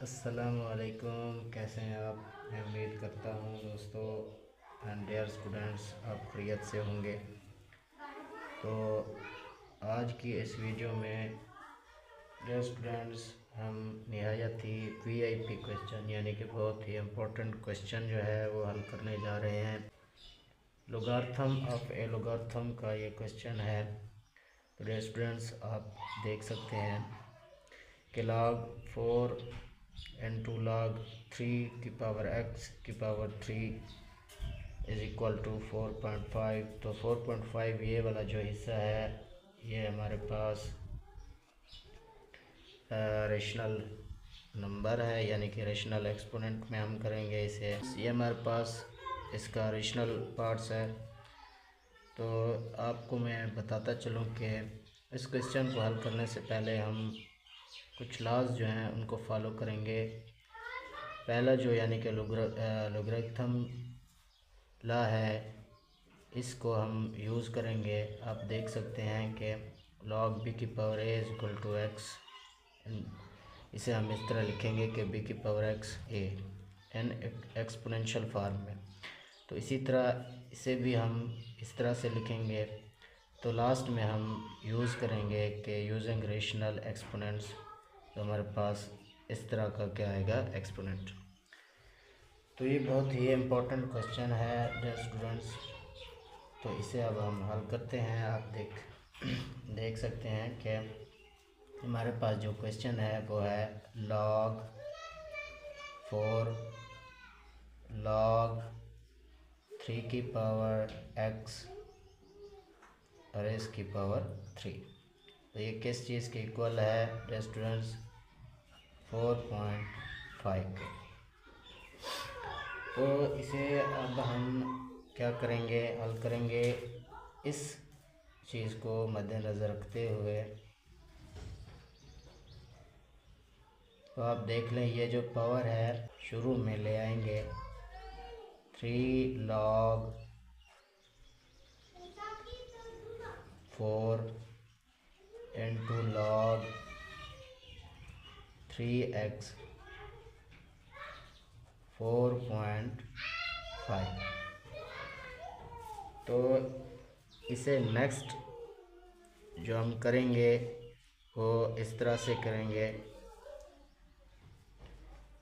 अस्सलामुअलैकुम। कैसे हैं आप? मैं उम्मीद करता हूँ दोस्तों एंड डियर स्टूडेंट्स आप खैरियत से होंगे। तो आज की इस वीडियो में डियर स्टूडेंट्स हम निहायत ही वीआईपी क्वेश्चन यानी कि बहुत ही इम्पोर्टेंट क्वेश्चन जो है वो हल करने जा रहे हैं। लोगार्थम ऑफ ए लोगार्थम का ये क्वेश्चन है। तो डियर स्टूडेंट्स आप देख सकते हैं कि log 4 into log 3 की पावर x की पावर 3 इज़ इक्वल टू 4.5। तो 4.5 ये वाला जो हिस्सा है ये हमारे पास रेशनल नंबर है, यानी कि रेशनल एक्सपोनेंट में हम करेंगे इसे। ये हमारे पास इसका रेशनल पार्ट्स है। तो आपको मैं बताता चलूँ कि इस क्वेश्चन को हल करने से पहले हम कुछ लॉज जो हैं उनको फॉलो करेंगे। पहला जो यानी कि लोगरिथम लॉ है इसको हम यूज़ करेंगे। आप देख सकते हैं कि log b की power a is equal to x, इसे हम इस तरह लिखेंगे कि b की power x a an exponential form में। तो इसी तरह इसे भी हम इस तरह से लिखेंगे। तो लास्ट में हम यूज़ करेंगे कि यूजिंग रेशनल एक्सपोनेंट्स, तो हमारे पास इस तरह का क्या आएगा एक्सपोनेंट। तो ये बहुत ही इम्पोर्टेंट क्वेश्चन है डियर स्टूडेंट्स। तो इसे अब हम हल करते हैं। आप देख सकते हैं कि हमारे पास जो क्वेश्चन है वो है log 4 log 3 की पावर x और इसकी पावर 3। तो ये किस चीज़ के इक्वल है डियर स्टूडेंट्स? 4.5 के। तो इसे अब हम क्या करेंगे, हल करेंगे इस चीज़ को मद्देनज़र रखते हुए। तो आप देख लें ये जो पावर है शुरू में ले आएंगे 3 log 4 into log 3x 4.5। तो इसे नेक्स्ट जो हम करेंगे वो इस तरह से करेंगे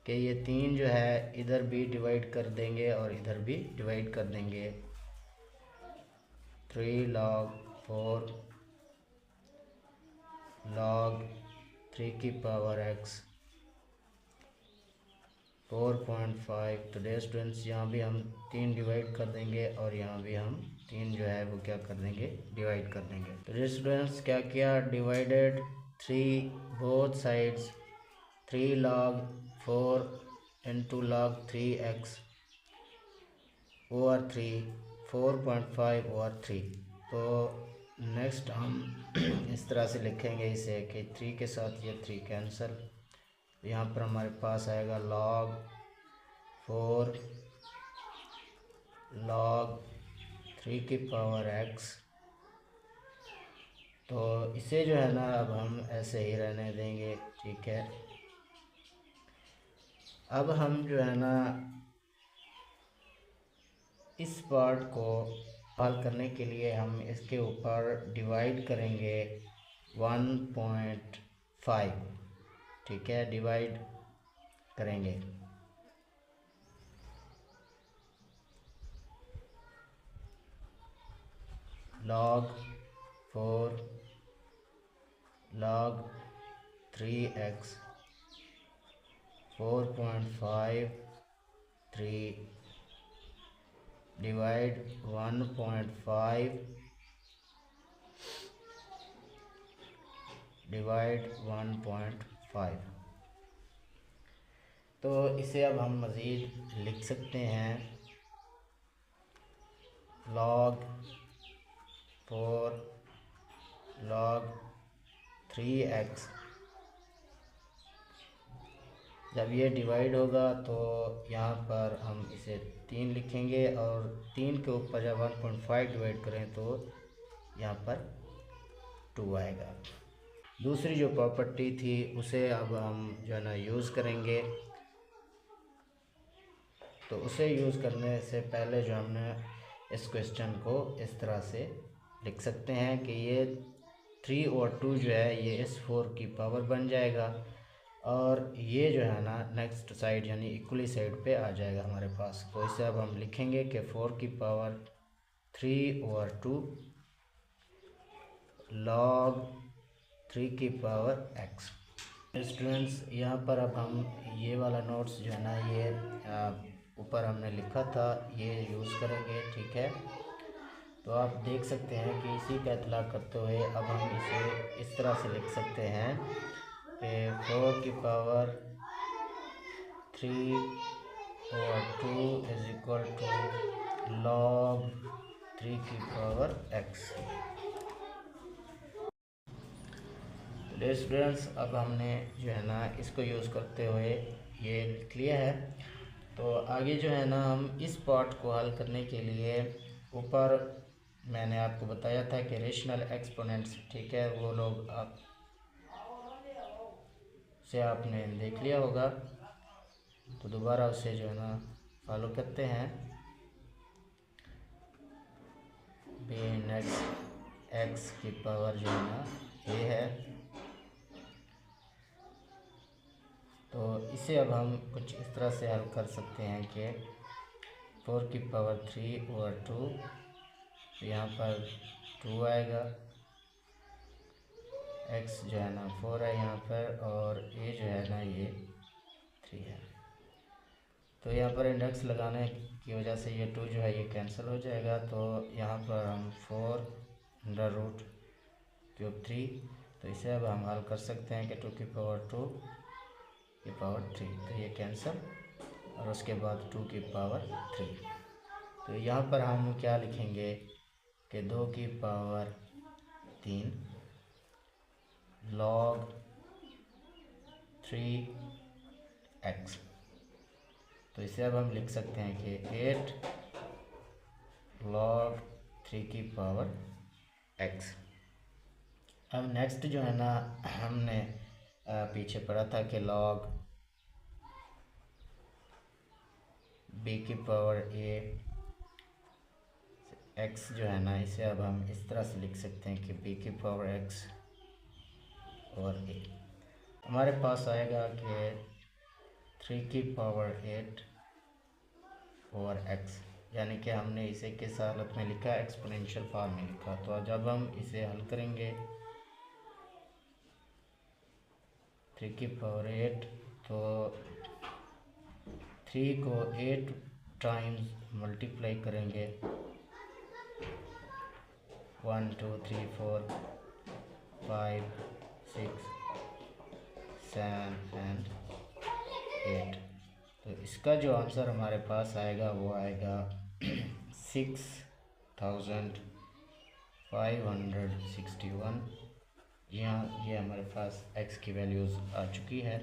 कि ये 3 जो है इधर भी डिवाइड कर देंगे और इधर भी डिवाइड कर देंगे। 3 log 4 log 3 की पावर x 4.5। तो डियर स्टूडेंट्स यहाँ भी हम 3 डिवाइड कर देंगे और यहाँ भी हम 3 जो है वो क्या कर देंगे, डिवाइड कर देंगे। तो डियर स्टूडेंट्स क्या किया, divided 3 both sides 3 log 4 into log 3x over 3 4.5 over 3। तो नेक्स्ट हम इस तरह से लिखेंगे इसे कि 3 के साथ ये 3 कैंसिल। यहाँ पर हमारे पास आएगा log 4 log 3 की पावर x। तो इसे जो है ना अब हम ऐसे ही रहने देंगे, ठीक है। अब हम जो है ना इस पार्ट को हल करने के लिए हम इसके ऊपर डिवाइड करेंगे 1.5, ठीक है, डिवाइड करेंगे। log 4 log 3x 4.5 3 divide 1.5 divide 1.5। तो इसे अब हम मज़ीद लिख सकते हैं log 4 log 3x। जब ये डिवाइड होगा तो यहाँ पर हम इसे 3 लिखेंगे और 3 के ऊपर जब 1.5 डिवाइड करें तो यहाँ पर 2 आएगा। दूसरी जो प्रॉपर्टी थी उसे अब हम जो है ना यूज़ करेंगे। तो उसे यूज़ करने से पहले जो हमने इस क्वेश्चन को इस तरह से लिख सकते हैं कि ये 3 और 2 जो है ये इस 4 की पावर बन जाएगा, और ये जो है ना नेक्स्ट साइड यानी इक्वली साइड पे आ जाएगा हमारे पास। तो इसे अब हम लिखेंगे कि 4 की पावर 3 और 2 log 3 की पावर x। स्टूडेंट्स यहाँ पर अब हम ये वाला नोट्स जो है ना ये ऊपर हमने लिखा था ये यूज़ करेंगे, ठीक है। तो आप देख सकते हैं कि इसी का इतलाक़ करते हुए अब हम इसे इस तरह से लिख सकते हैं कि 4 की पावर 3 और 2 इज़ इक्वल टू log 3 की पावर x। तो स्टूडेंट्स अब हमने जो है ना इसको यूज़ करते हुए ये लिख लिया है। तो आगे जो है ना हम इस पार्ट को हल करने के लिए ऊपर मैंने आपको बताया था कि रेशनल एक्सपोनेंट्स, ठीक है, वो लोग आप से आपने देख लिया होगा। तो दोबारा उसे जो है ना फॉलो करते हैं। बी नेक्स्ट एक्स की पावर जो है ना ये है। तो इसे अब हम कुछ इस तरह से हल कर सकते हैं कि 4 की पावर 3 और 2, तो यहाँ पर 2 आएगा, x जो है ना 4 है यहाँ पर, और a जो है ना ये 3 है। तो यहाँ पर इंडेक्स लगाने की वजह से ये 2 जो है ये कैंसिल हो जाएगा। तो यहाँ पर हम 4√3, तो इसे अब हम हल कर सकते हैं कि 2 की पावर 2 की पावर 3, तो ये कैंसिल, और उसके बाद 2 की पावर 3। तो यहाँ पर हम क्या लिखेंगे कि 2 की पावर 3 log 3x। तो इसे अब हम लिख सकते हैं कि 8 log 3 की पावर x। अब नेक्स्ट जो है ना हमने पीछे पढ़ा था कि log b की पावर a x जो है ना इसे अब हम इस तरह से लिख सकते हैं कि b की पावर x और a। हमारे पास आएगा कि 3 की पावर 8 और x, यानी कि हमने इसे किस हालत में लिखा, एक्सपोनेंशियल फॉर्म में लिखा। तो जब हम इसे हल करेंगे 3 की पावर 8, तो 3 को 8 टाइम्स मल्टीप्लाई करेंगे, 1 2 3 4 5 6 7 एंड 8। तो इसका जो आंसर हमारे पास आएगा वो आएगा 6561। यहाँ ये हमारे पास x की वैल्यूज़ आ चुकी है।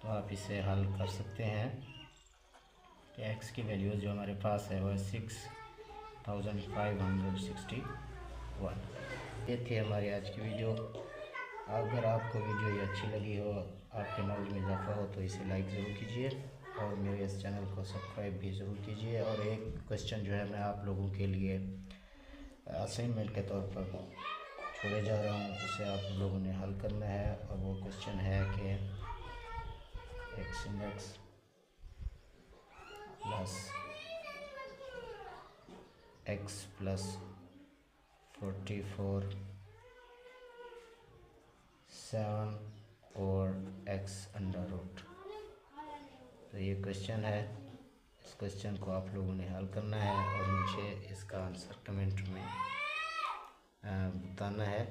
तो आप इसे हल कर सकते हैं कि x की वैल्यूज़ जो हमारे पास है वो 6561। ये थी हमारी आज की वीडियो। अगर आपको वीडियो ये अच्छी लगी हो, आपके नॉलेज में इजाफा हो, तो इसे लाइक ज़रूर कीजिए और मेरे इस चैनल को सब्सक्राइब भी ज़रूर कीजिए। और एक क्वेश्चन जो है मैं आप लोगों के लिए असाइनमेंट के तौर पर छोड़े जा रहा हूँ, उसे आप लोगों ने हल करना है। और वो क्वेश्चन है कि x index plus x plus 44 7 और x अंडर रूट। तो ये क्वेश्चन है, इस क्वेश्चन को आप लोगों ने हल करना है और मुझे इसका आंसर कमेंट में बताना है।